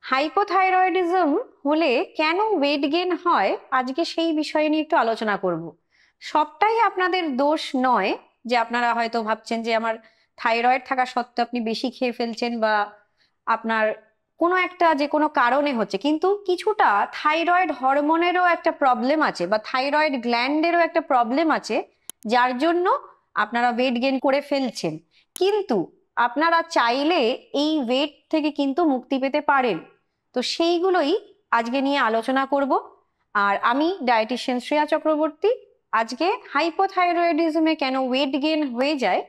Hypothyroidism হলে কেন weight gain হয় আজকে সেই বিষয় নিয়ে একটু আলোচনা করব। সবটাই আপনাদের দোষ নয়, যে আপনারা হয়তো ভাবছেন যে আমার থাইরয়েড থাকা সত্ত্বেও আপনি বেশি খেয়ে ফেলছেন বা আপনার কোনো একটা যে কোনো কারণে হচ্ছে, কিন্তু কিছুটা থাইরয়েড হরমোনেরও একটা প্রবলেম আছে বা থাইরয়েড গ্ল্যান্ডেরও একটা প্রবলেম আছে, যার জন্য আপনারা ওয়েট গেইন করে ফেলছেন। কিন্তু আপনারা চাইলে এই ওয়েট থেকে কিন্তু মুক্তি পেতে পারেন। তো সেইগুলোই আজকে নিয়ে আলোচনা করব। আর আমি ডায়েটিশিয়ান শ্রেয়া চক্রবর্তী। আজকে হাইপোথাইরয়েডিজমে কেন ওয়েট গেইন হয়ে যায়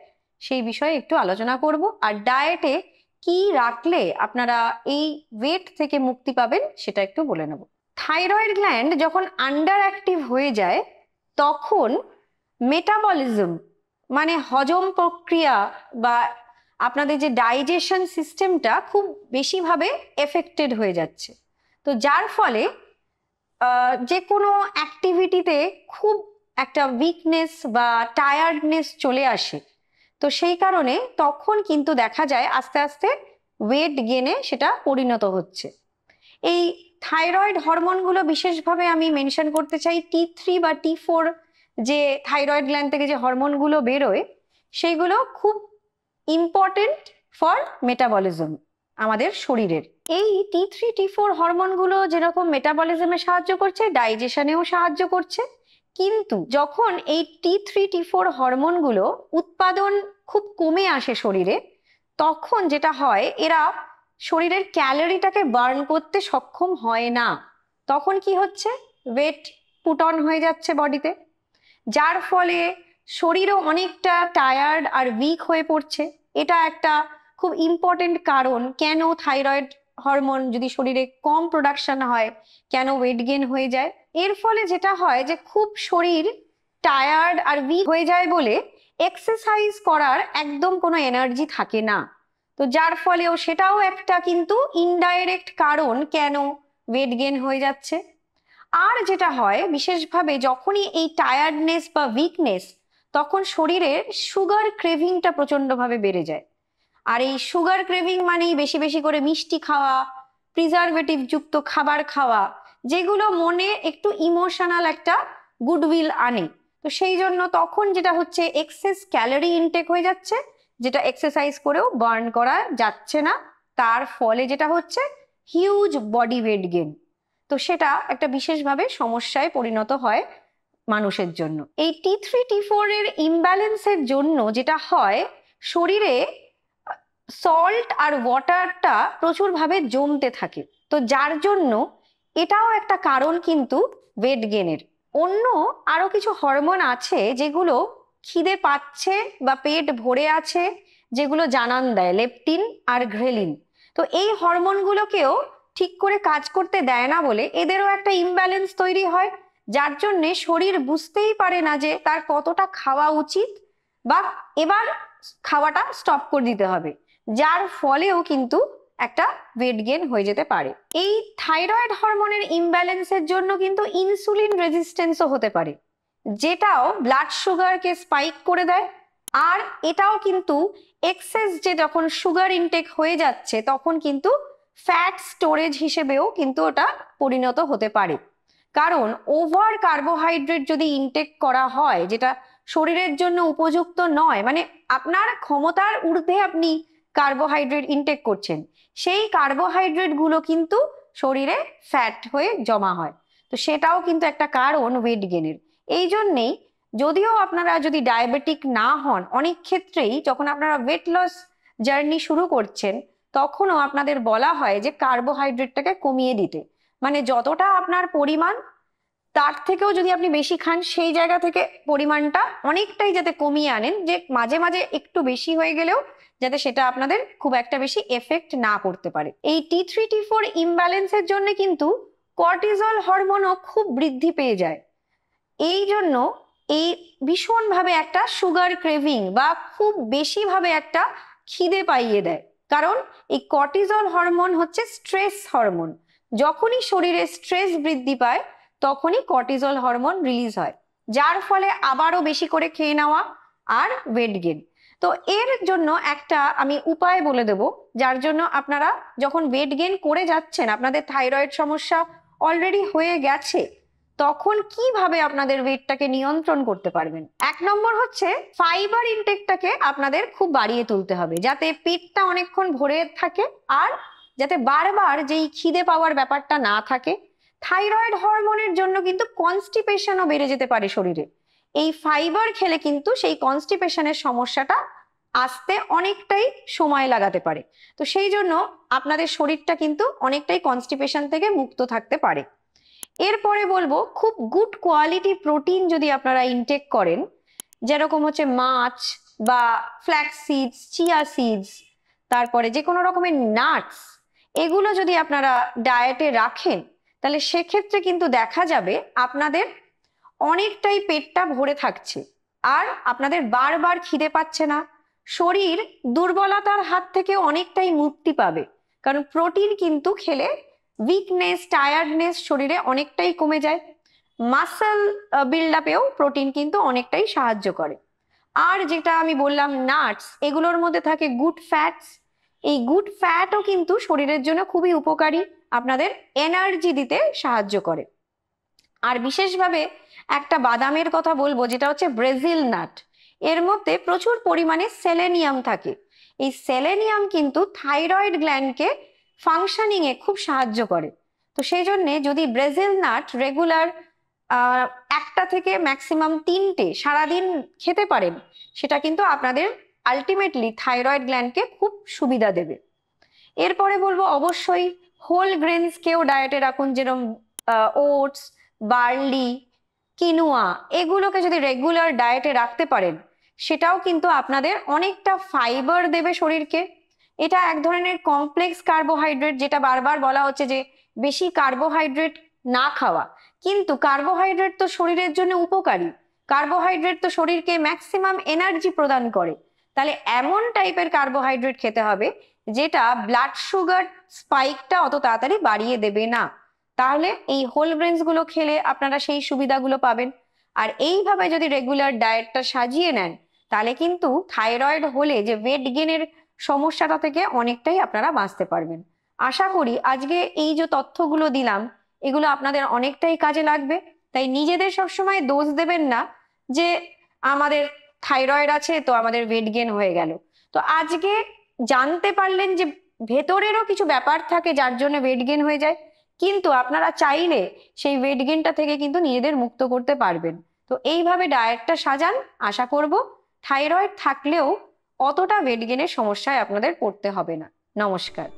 সেই বিষয়ে একটু আলোচনা করব, আর ডায়েটে কি রাখলে আপনারা এই ওয়েট থেকে মুক্তি পাবেন সেটা একটু বলে নেব। থাইরয়েড গ্ল্যান্ড যখন আন্ডার অ্যাক্টিভ হয়ে যায় তখন মেটাবলিজম মানে হজম প্রক্রিয়া বা আপনাদের যে ডাইজেশন সিস্টেমটা খুব বেশিভাবে এফেক্টেড হয়ে যাচ্ছে। তো যার ফলে যে কোনো অ্যাক্টিভিটিতে খুব একটা উইকনেস বা টায়ার্ডনেস চলে আসে। তো সেই কারণে তখন কিন্তু দেখা যায় আস্তে আস্তে ওয়েট গেনে সেটা পরিণত হচ্ছে। এই থাইরয়েড হরমোনগুলো বিশেষভাবে আমি মেনশন করতে চাই T3 বা T4, যে থাইরয়েড গ্ল্যান্ড থেকে যে হরমোনগুলো বেরোয় সেইগুলো খুব ইম্পর্টেন্ট ফর মেটাবলিজম আমাদের শরীরের। এই T3 T4 হরমোনগুলো যেরকম মেটাবলিজমে সাহায্য করছে, ডাইজেশনেও সাহায্য করছে, কিন্তু যখন এই T3 T4 হরমোনগুলো উৎপাদন খুব কমে আসে শরীরে, তখন যেটা হয় এরা শরীরের ক্যালোরিটাকে বার্ন করতে সক্ষম হয় না। তখন কি হচ্ছে, ওয়েট পুট অন হয়ে যাচ্ছে বডিতে, যার ফলে শরীরও অনেকটা টায়ার্ড আর উইক হয়ে পড়ছে। এটা একটা খুব ইম্পর্টেন্ট কারণ কেন থাইরয়েড হরমোন যদি শরীরে কম প্রোডাকশন হয় কেন ওয়েট গেইন হয়ে যায়। এর ফলে যেটা হয় যে খুব শরীর টায়ার্ড আর উইক হয়ে যায় বলে এক্সারসাইজ করার একদম কোনো এনার্জি থাকে না। তো যার ফলেও সেটাও একটা কিন্তু ইনডাইরেক্ট কারণ কেন ওয়েট গেইন হয়ে যাচ্ছে। আর যেটা হয় বিশেষভাবে যখনই এই টায়ার্ডনেস বা উইকনেস, তখন শরীরের সুগার ক্রেভিংটা প্রচন্ডভাবে বেড়ে যায়। আর এই সুগার ক্রেভিং মানেই বেশি বেশি করে মিষ্টি খাওয়া, প্রিজারভেটিভ যুক্ত খাবার খাওয়া, যেগুলো মনে একটু ইমোশনাল একটা গুডউইল আনে। তো সেই জন্য তখন যেটা হচ্ছে এক্সেস ক্যালোরি ইনটেক হয়ে যাচ্ছে, যেটা এক্সারসাইজ করেও বার্ন করা যাচ্ছে না। তার ফলে যেটা হচ্ছে হিউজ বডি ওয়েট গেইন। তো সেটা একটা বিশেষভাবে সমস্যায় পরিণত হয় মানুষের জন্য। এই T3 T4 এর ইমব্যালেন্সের জন্য যেটা হয়, শরীরে সল্ট আর ওয়াটারটা প্রচুরভাবে জমতে থাকে। তো যার জন্য এটাও একটা কারণ কিন্তু ওয়েট গেনের। অন্য আরো কিছু হরমোন আছে যেগুলো খিদে পাচ্ছে বা পেট ভরে আছে যেগুলো জানান দেয়, লেপটিন আর ঘ্রেলিন। তো এই হরমোনগুলোকেও ঠিক করে কাজ করতে দেয় না বলে এদেরও একটা ইমব্যালেন্স তৈরি হয়, যার জন্যে শরীর বুঝতেই পারে না যে তার কতটা খাওয়া উচিত বা এবার খাওয়াটা স্টপ করে দিতে হবে, যার ফলেও কিন্তু একটা ওয়েট গেইন হয়ে যেতে পারে। এই থাইরয়েড হরমোনের ইমব্যালেন্সের জন্য কিন্তু ইনসুলিন রেজিস্ট্যান্সও হতে পারে, যেটাও ব্লাড সুগারকে স্পাইক করে দেয়। আর এটাও কিন্তু এক্সেস যে যখন সুগার ইনটেক হয়ে যাচ্ছে তখন কিন্তু ফ্যাট স্টোরেজ হিসেবেও কিন্তু ওটা পরিণত হতে পারে। কারণ ওভার কার্বোহাইড্রেট যদি ইনটেক করা হয় যেটা শরীরের জন্য উপযুক্ত নয়, মানে আপনার ক্ষমতার ঊর্ধ্বে আপনি কার্বোহাইড্রেট ইনটেক করছেন, সেই কার্বোহাইড্রেট গুলো কিন্তু শরীরে ফ্যাট হয়ে জমা হয়। তো সেটাও কিন্তু একটা কারণ ওয়েট গেনের। এই জন্যেই যদিও আপনারা যদি ডায়াবেটিক না হন, অনেক ক্ষেত্রেই যখন আপনারা ওয়েট লস জার্নি শুরু করছেন তখনও আপনাদের বলা হয় যে কার্বোহাইড্রেটটাকে কমিয়ে দিতে, মানে যতটা আপনার পরিমাণ তার থেকেও যদি আপনি বেশি খান সেই জায়গা থেকে পরিমাণটা অনেকটাই যাতে কমিয়ে আনেন, যে মাঝে মাঝে একটু বেশি হয়ে গেলেও যাতে সেটা আপনাদের খুব একটা বেশি এফেক্ট না করতে পারে। এই T3 T4 ইমব্যালেন্সের জন্য কিন্তু কর্টিজল হরমোনও খুব বৃদ্ধি পেয়ে যায়। এই জন্য এই ভীষণভাবে একটা সুগার ক্রেভিং বা খুব বেশিভাবে একটা খিদে পাইয়ে দেয়। কারণ এই কর্টিজল হরমোন হচ্ছে স্ট্রেস হরমোন। যখনই শরীরে স্ট্রেস বৃদ্ধি পায় তখনই কর্টিজল হরমোন রিলিজ হয়, যার ফলে আবারও বেশি করে খেয়ে নেওয়া আর ওয়েট গেইন। তো এর জন্য একটা আমি উপায় বলে দেব, যার জন্য আপনারা যখন ওয়েট গেইন করে যাচ্ছেন, আপনাদের থাইরয়েড সমস্যা অলরেডি হয়ে গেছে, তখন কিভাবে আপনাদের ওয়েটটাকে নিয়ন্ত্রণ করতে পারবেন। 1 নম্বর হচ্ছে ফাইবার ইনটেকটাকে আপনাদের খুব বাড়িয়ে তুলতে হবে, যাতে পেটটা অনেকক্ষণ ভরে থাকে আর যাতে বারবার যেই খিদে পাওয়ার ব্যাপারটা না থাকে। থাইরয়েড হরমোনের জন্য কিন্তু কনস্টিপেশনও বেড়ে যেতে পারে শরীরে। এই ফাইবার খেলে কিন্তু সেই কনস্টিপেশনের সমস্যাটা আসতে অনেকটাই সময় লাগাতে পারে। তো সেই জন্য আপনাদের শরীরটা কিন্তু অনেকটাই কনস্টিপেশন থেকে মুক্ত থাকতে পারে। এরপরে বলবো, খুব গুড কোয়ালিটি প্রোটিন যদি আপনারা ইনটেক করেন, যেরকম হচ্ছে মাছ বা ফ্ল্যাক্স সিডস, চিয়া সিডস, তারপরে যে কোনো রকমের নাটস, এগুলো যদি আপনারা ডায়েটে রাখেন, তাহলে সেক্ষেত্রে কিন্তু দেখা যাবে আপনাদের অনেকটাই পেটটা ভরে থাকছে আর আপনাদের বারবার খিদে পাচ্ছে না। শরীর দুর্বলতার হাত থেকে অনেকটাই মুক্তি পাবে, কারণ প্রোটিন কিন্তু খেলে উইকনেস, টায়ার্ডনেস শরীরে অনেকটাই কমে যায়। মাসল বিল্ড আপেও প্রোটিন কিন্তু অনেকটাই সাহায্য করে। আর যেটা আমি বললাম নাটস, এগুলোর মধ্যে থাকে গুড ফ্যাটস। এই গুড ফ্যাটও কিন্তু শরীরের জন্য খুবই উপকারী, আপনাদের এনার্জি দিতে সাহায্য করে। আর বিশেষভাবে একটা বাদামের কথা বলবো, যেটা হচ্ছে ব্রাজিল নাট। এর মধ্যে প্রচুর পরিমাণে সেলেনিয়াম থাকে। এই সেলেনিয়াম কিন্তু থাইরয়েড গ্ল্যান্ডকে ফাংশনিং এ খুব সাহায্য করে। তো সেই জন্য যদি ব্রাজিল নাট রেগুলার 1টা থেকে ম্যাক্সিমাম 3টে সারাদিন খেতে পারেন, সেটা কিন্তু আপনাদের আলটিমেটলি থাইরয়েড গ্ল্যান্ডকে খুব সুবিধা দেবে। এরপরে বলবো অবশ্যই হোল গ্রেনসকেও ডায়েটে রাখুন, যেরকম ওটস, বার্লি, কিনুয়া, এগুলোকে যদি রেগুলার ডায়েটে রাখতে পারেন, সেটাও কিন্তু আপনাদের অনেকটা ফাইবার দেবে শরীরকে। এটা এক ধরনের কমপ্লেক্স কার্বোহাইড্রেট, যেটা বারবার বলা হচ্ছে যে বেশি কার্বোহাইড্রেট না খাওয়া, কিন্তু কার্বোহাইড্রেট তো শরীরের জন্য উপকারী। কার্বোহাইড্রেট তো শরীরকে ম্যাক্সিমাম এনার্জি প্রদান করে। তাহলে এমন টাইপের কার্বোহাইড্রেট খেতে হবে যেটা ব্লাড সুগার স্পাইকটা অত তাড়াতাড়ি বাড়িয়ে দেবে না। তাহলে এই হোল গ্রেনস গুলো খেলে আপনারা সেই সুবিধাগুলো পাবেন। আর এইভাবে যদি রেগুলার ডায়েটটা সাজিয়ে নেন, তাহলে কিন্তু থাইরয়েড হলে যে ওয়েট গেনের সমস্যাটা থেকে অনেকটাই আপনারা বাঁচতে পারবেন। আশা করি আজকে এই যে তথ্যগুলো দিলাম, এগুলো আপনাদের অনেকটাই কাজে লাগবে। তাই নিজেদের সবসময় দোষ দেবেন না যে আমাদের থাইরয়েড আছে তো আমাদের ওয়েট গেন হয়ে গেল। তো আজকে জানতে পারলেন যে ভেতরেরও কিছু ব্যাপার থাকে যার জন্য ওয়েট গেন হয়ে যায়, কিন্তু আপনারা চাইলে সেই ওয়েট গেনটা থেকে কিন্তু নিজেদের মুক্ত করতে পারবেন। তো এইভাবে ডায়েটটা সাজান, আশা করব থাইরয়েড থাকলেও অতটা ওয়েট গেনের সমস্যায় আপনাদের পড়তে হবে না। নমস্কার।